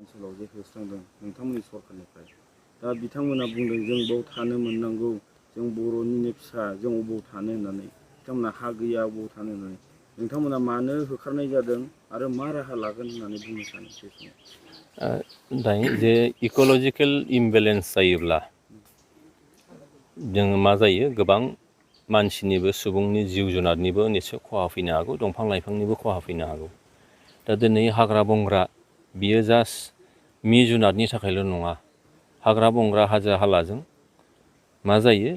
ओनसोलाव जे होस्रांदों नोंथांमोननि सरखारनिफ्राय दा बिथांमोना बुंदों जों बाव थानो मोननांगौ जों बर'निनो फिसा जों अबाव थानो होननानै बिथांमोना हा गैया अबाव थानो होननानै नोंथांमोना मानो होखारनाय जादों आरो मा राहा लागोन होननानै बुंनो सानो बे समाव दायो जे इक'लजिकेल इमबेलेन्स जायोब्ला जोङो मा जायो गोबां मानसिनिबो सुबुंनि जिब जुनारनिबो निस्सय खहा फैनो हागौ दंफां लाइफांनिबो खहा फैनो हागौ दा दिनै हाग्रा बंग्रा बियो जास्ट मि जुनारनि थाखायल' नङा हाग्रा बंग्रा हाजो हालाजों मा जायो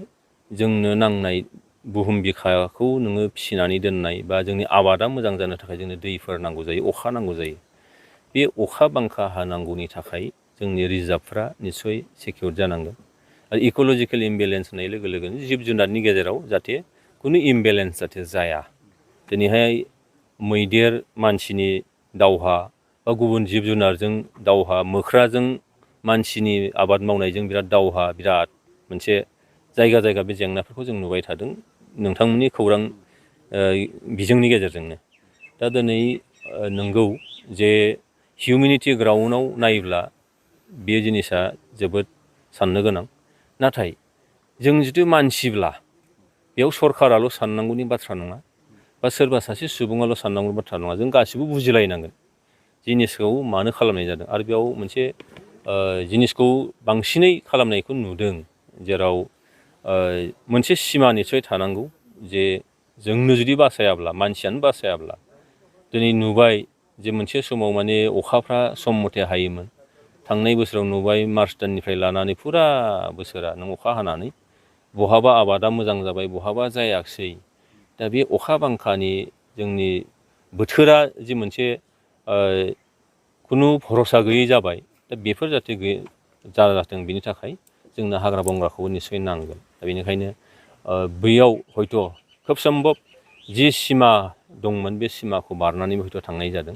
जोंनो नांनाय बुहुम बिखाखौ नोङो फिसिनानै दोननाय बा जोंनि आबादा मोजां जानो थाखाय जोंनो दैफोर नांगौ जायो अखा नांगौ जायो बे अखा बांखा हानांगौनि थाखाय जोंनि रिजार्भफ्रा निस्सय सिकिउर जानांगोन आरो इक'लजिकेल इमबेलेन्स होननाय लोगो लोगोनो जिब जुनारनि गेजेराव जाहाथे खुनु इमबेलेन्स जाहाथे जाया दिनैहाय मैदेर मानसिनि दावहा बा गुबुन जिब जुनारजों दावहा मोख्राजों मानसिनि आबाद मावनायजों बिराद दावहा बिराद मोनसे जायगा जायगा बे जेंनाफोरखौ जों नुबाय थादों नोंथांमोननि खौरां बिजोंनि गेजेरजोंनो दा दिनै नंगौ जे हिउमेनिटि ग्राउन्डआव नायोब्ला बे जिनिसा जोबोद साननो गोनां नाथाय जों जुदि मानसिब्ला बेयाव सरकाराल' साननांगौनि बाथ्रा नङा बा सोरबा सासे सुबुङाल' साननांगौनि बाथ्रा नङा जों गासिबो बुजिलायनांगोन जिनिसखौ मानो खालामनाय जादों आरो बेयाव मोनसे जिनिसखौ बांसिनै खालामनायखौ नुदों जेराव मोनसे सिमा निस्सय थानांगौ जे जोंनो जुदि बासायाब्ला मानसियानो बासायाब्ला दिनै नुबाय जे मोनसे समाव माने अखाफ्रा सम मथे हायोमोन थांनाय बोसोराव नुबाय मार्च दाननिफ्राय लानानै फुरा बोसोरा नों अखा हानानै बहाबा आबादा मोजां जाबाय बहाबा जायाखिसै दा बे अखा बांखानि जोंनि बोथोरा जि मोनसे खुनु भरसा गैयै जाबाय दा बेफोर जाहाथे जाथों बिनि थाखाय जोंनो हाग्रा बंग्राखौबो निस्सय नांगोन दा बेनिखायनो बैयाव हयथ' खोब सम्भब जि सिमा दंमोन बे सिमाखौ बारनानैबो हयथ' थांनाय जादों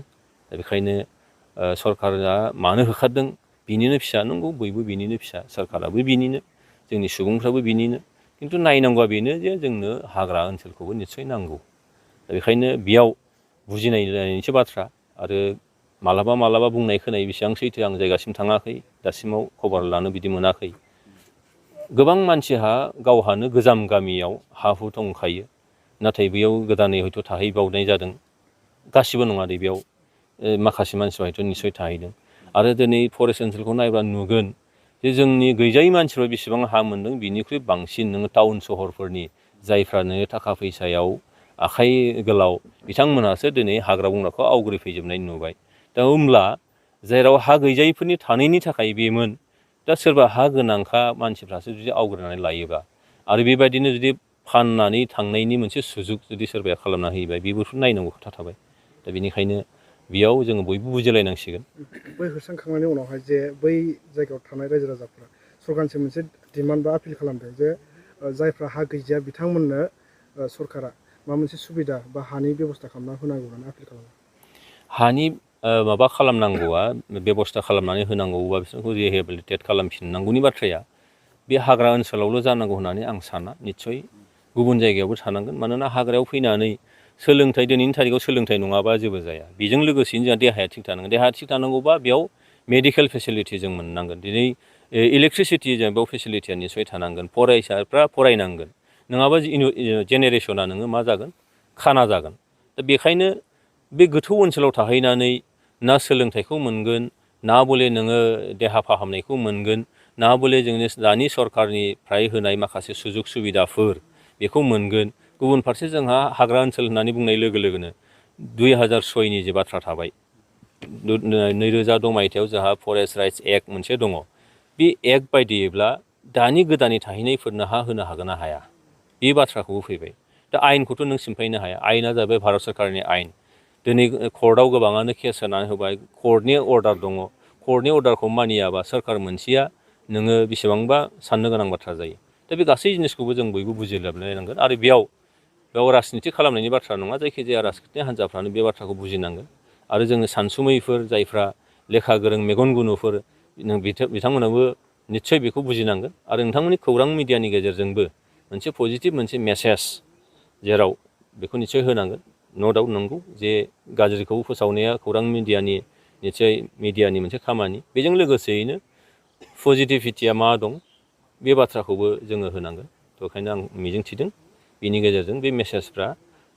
दा बेखायनो सरकारा मानो होखारदों बिनिनो फिसा नंगौ बयबो बिनिनो फिसा सरकाराबो बिनिनो जोंनि सुबुंफ्राबो बिनिनो खिन्थु नायनांगौआ बेनो जे जोंनो हाग्रा ओनसोलखौबो निस्सय नांगौ दा बेखायनो बेयाव बुजिनायनिसो बाथ्रा आरो मालाबा बुंनाय खोनाय बेसेबां सैथो आं जायगासिम थाङाखै दासिमाव खबर लानो बिदि मोनाखै गोबां मानसिहा गावहानो गोजाम गामियाव हा हु दंखायो नाथाय बेयाव गोदानै हयथ' थाहैबावनाय जादों गासिबो नङा दे बेयाव माखासे मानसिफ्रा हयथ' निस्सय थाहैदों आरो दिनै फरेस्ट ओनसोलखौ नायब्ला नुगोन जे जोंनि गैजायै मानसिफ्रा बेसेबां हा मोनदों बिनिख्रुइ बांसिन नोङो टाउन सहरफोरनि जायफ्रा नोङो थाखा फैसायाव आखाइ गोलाव बिथांमोनहासो दिनै हाग्रा बंग्राखौ आवग्रिफैजोबनाय नुबाय दा होमब्ला जेराव हा गैजायैफोरनि थानायनि थाखाय बेमोन दा सोरबा हा गोनांखा मानसिफ्रासो जुदि आवग्रिनानै लायोबा आरो बेबायदिनो जुदि फाननानै थांनायनि मोनसे सुजुग जुदि सोरबाया खालामना होयोबा बेबोथ' नायनांगौ खोथा थाबाय दा बेनिखायनो बेयाव जोङो बयबो बुजिलायनांसिगोन बै होस्रांखांनायनि उनावहाय जे बै जायगायाव थानाय रायजो राजाफ्रा सरकारनिसिम मोनसे डिमान्ड बा आपिल खालामदों जे जायफ्रा हा गैजाया बिथांमोननो सरकारा माबा मोनसे सुबिदा बा हानि बेब'स्था खालामना होनांगौ होननानै आपिल खालामो हानि माबा खालामनांगौआ बेब'स्था खालामनानै होनांगौबा बिसोरखौ रिहेबिलिटेट खालामफिननांगौनि बाथ्राया बे हाग्रा ओनसोलावल' जानांगौ होननानै आं साना निस्सय गुबुन जायगायावबो थानांगोन मानोना हाग्रायाव फैनानै सोलोंथाइ दिनैनि थारिखआव सोलोंथाइ नङाबा जेबो जाया बेजों लोगोसेनो जोंहा देहाया थिग थानांगोन देहाया थिग थानांगौबा बेयाव मेडिकेल फेसिलिटि जों मोननांगोन दिनै इलेक्ट्रिसिटि जों बेयाव फेसिलिटिया निस्सय थानांगोन फरायसाफ्रा फरायनांगोन नङाबा जेनेरेसना नोङो मा जागोन खाना जागोन दा बेखायनो बे गोथौ ओनसोलाव थाहैनानै ना सोलोंथाइखौ मोनगोन ना बले नोङो देहा फाहामनायखौ मोनगोन ना बले जोंनि दानि सरकारनिफ्राय होनाय माखासे सुजुग सुबिदाफोर बेखौ मोनगोन गुबुन फारसे जोंहा हाग्रा ओनसोल होननानै बुंनाय लोगो लोगोनो 2006नि जे बाथ्रा थाबाय 2006 मायथाइयाव जोंहा फरेस्ट राइट्स एक्ट मोनसे दङ बे एक्ट बायदियैब्ला दानि गोदानै थाहैनायफोरनो हा होनो हागोन ना हाया बे बाथ्राखौबो फैबाय दा आयेनखौथ' नों सिमफायनो हाया आयेना जाबाय भारत सरकारनि आयेन दिनै कर्टआव गोबाङानो केस होनानै होबाय कर्टनि अर्डार दङ कर्टनि अर्डारखौ मानियाबा सोरखार मोनसेया नोङो बेसेबांबा साननो गोनां बाथ्रा जायो दा बे गासै जिनिसखौबो जों बयबो बुजिलायनांगोन आरो बेयाव राजनिति खालामनायनि बाथ्रा नङा जायखिजाया राजनिति हान्जाफ्रानो बे बाथ्राखौ बुजिनांगोन आरो जोङो सानसुमैफोर जायफ्रा लेखा गोरों मेगन गुनुफोर बिथांमोनाबो निस्सय बेखौ बुजिनांगोन आरो नोंथांमोननि खौरां मिडियानि गेजेरजोंबो मोनसे पजिटिभ मोनसे मेसेज जेराव बेखौ निस्सय होनांगोन न' डाउट नंगौ जे गाज्रिखौ फोसावनाया खौरां मिडियानि निश्चय मिडियानि मोनसे खामानि बेजों लोगोसेयैनो पजिटिभिटिया मा दं बे बाथ्राखौबो जोङो होनांगोन थ' ओंखायनो आं मिजिंथिदों बिनि गेजेरजों बे मेसेजफ्रा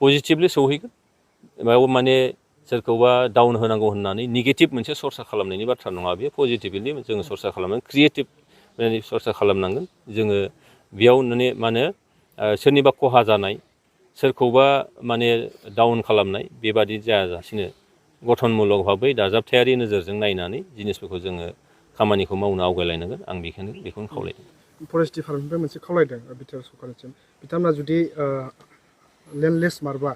पजिटिभलि सौहैगोन बेयाव माने सोरखौबा डाउन होनांगौ होननानै नेगेटिभ मोनसे सरसा खालामनायनि बाथ्रा नङा बेयो पजिटिभलि जोङो सरसा खालामनांगोन क्रिएटिभ सरसा खालामनांगोन जोङो बेयाव माने सोरनिबा खहा जानाय सोरखौबा माने डाउन खालामनाय बेबादि जायाजासिनो गठनमूलक भाबै दाजाबथायारि नोजोरजों नायनानै जिनिसफोरखौ जोङो खामानिखौ मावनो आवगायलायनांगोन आं बेखौनो खावलायदों फरेस्ट डिपार्टमेन्टनिफ्राय मोनसे खावलायदों बिटिआर सरकारनिसिम बिथांमोना जुदि लेन्डलेस मारबा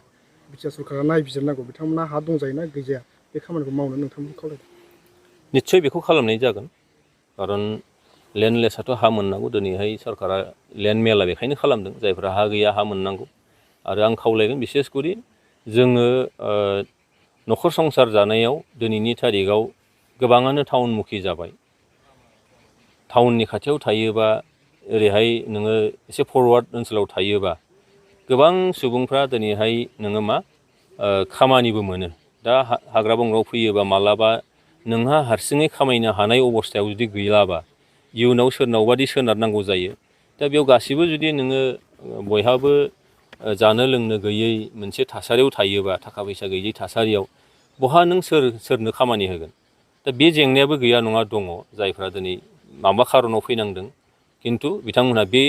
बिटिआर सरकारा नायबिजिरनांगौ बिथांमोना हा दंजायोना गैजाया बे खामानिखौ मावनो नोंथांमोनखौ खावलायदों निस्सय बेखौ खालामनाय जागोन खारन लेन्डलेसआथ' हा मोननांगौ दिनैहाय सरकारा लेन्ड मेला बेखायनो खालामदों जायफ्रा हा गैया हा मोननांगौ आरो आं खावलायगोन बिसेसकरि जोङो न'खर संसार जानायाव दिनैनि थारिखआव गोबाङानो टाउनमुखि जाबाय टाउननि खाथियाव थायोबा ओरैहाय नोङो एसे फरवार्ड ओनसोलाव थायोबा गोबां सुबुंफ्रा दिनैहाय नोङो मा खामानिबो मोनो दा हाग्रा बंग्रायाव फैयोबा मालाबा नोंहा हारसिङै खामायनो हानाय अबस्थायाव जुदि गैलाबा इयुनाव सोरनावबादि सोनारनांगौ जायो दा बेयाव गासिबो जुदि नोङो बयहाबो जानो लोंनो गैयै मोनसे थासारियाव थायोबा थाखा फैसा गैयै थासारियाव बहा नों सोरनो खामानि होगोन दा बे जेंनायाबो गैया नङा दङ जायफ्रा दिनै माबा खारनाव फैनांदों खिन्थु बिथांमोनहा बे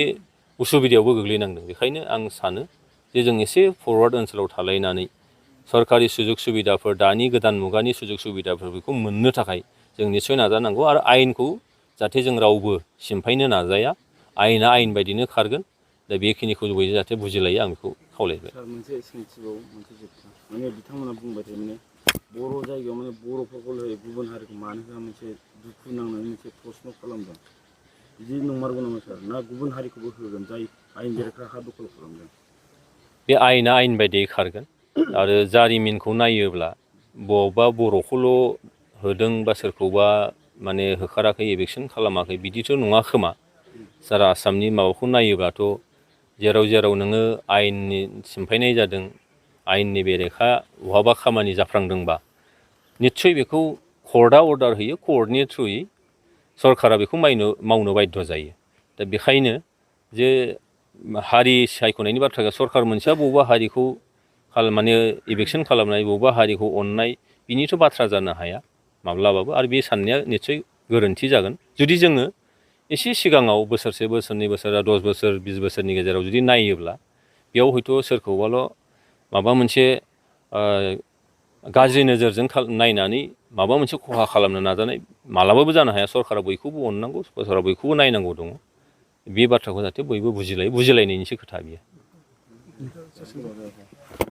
उसुबिदायावबो गोग्लैनांदों बेखायनो आं सानो जे जों एसे फरवार्ड ओनसोलाव थालायनानै सरकारि सुजुग सुबिदाफोर दानि गोदान मुगानि सुजुग सुबिदाफोरखौ मोननो थाखाय जों निस्सय नाजानांगौ आरो आयेनखौ जाहाथे जों रावबो सिमफायनो नाजाया आयेना आयेन बायदिनो खारगोन दा बेखिनिखौ बयबो जाहाथे बुजिलायो आं बेखौ खावलायबाय सार मोनसे सोंथिबाव मोनसे जोबथा माने बिथांमोना बुंबाय थायो माने बर' जायगायाव माने बर'फोरखौ गुबुन हारिखौ मानो होआ मोनसे दुखु नांनानै मोनसे प्रश्न खालामदों बिदि नंमारगौ नामा सार ना गुबुन हारिखौबो होगोन जाय आयेन बेरेखा हा दखल खालामदों बे आयेना आयेन बायदियै खारगोन आरो जारिमिनखौ नायोब्ला बबावबा बर'खौल' होदों बा सोरखौबा माने होखाराखै एभेकसन खालामाखै बिदिथ' नङा खोमा सारा आसामनि माबाखौ नायोब्लाथ' जेराव नोङो आयेननि सिमफायनाय जादों आयेननि बेरेखा बहाबा खामानि जाफ्लांदोंबा निस्सय बेखौ कर्टआ अर्डार होयो कर्टनि थ्रुयै सरकारा बेखौ मावनो बाध्य जायो दा बेखायनो जे हारि सायख'नायनि बाथ्रा सरकार मोनसेया बबेबा हारिखौ माने इभेकसन खालामनाय बबेबा हारिखौ अननाय बिनिथ' बाथ्रा जानो हाया माब्लाबाबो आरो बे साननाया निस्सय गोरोन्थि जागोन जुदि जोङो एसे सिगाङाव बोसोरसे बोसोरनै बोसोर 10 बोसोर 20 बोसोरनि गेजेराव जुदि नायोब्ला बेयाव हयथ' सोरखौबाल' माबा मोनसे गाज्रि नोजोरजों नायनानै माबा मोनसे खहा खालामनो नाजानाय मालाबाबो जानो हाया सरकारा बयखौबो अननांगौ सरकारा बयखौबो नायनांगौ दङ बे बाथ्राखौ जाहाथे बयबो बुजिलायनायनिसो खोथा बियो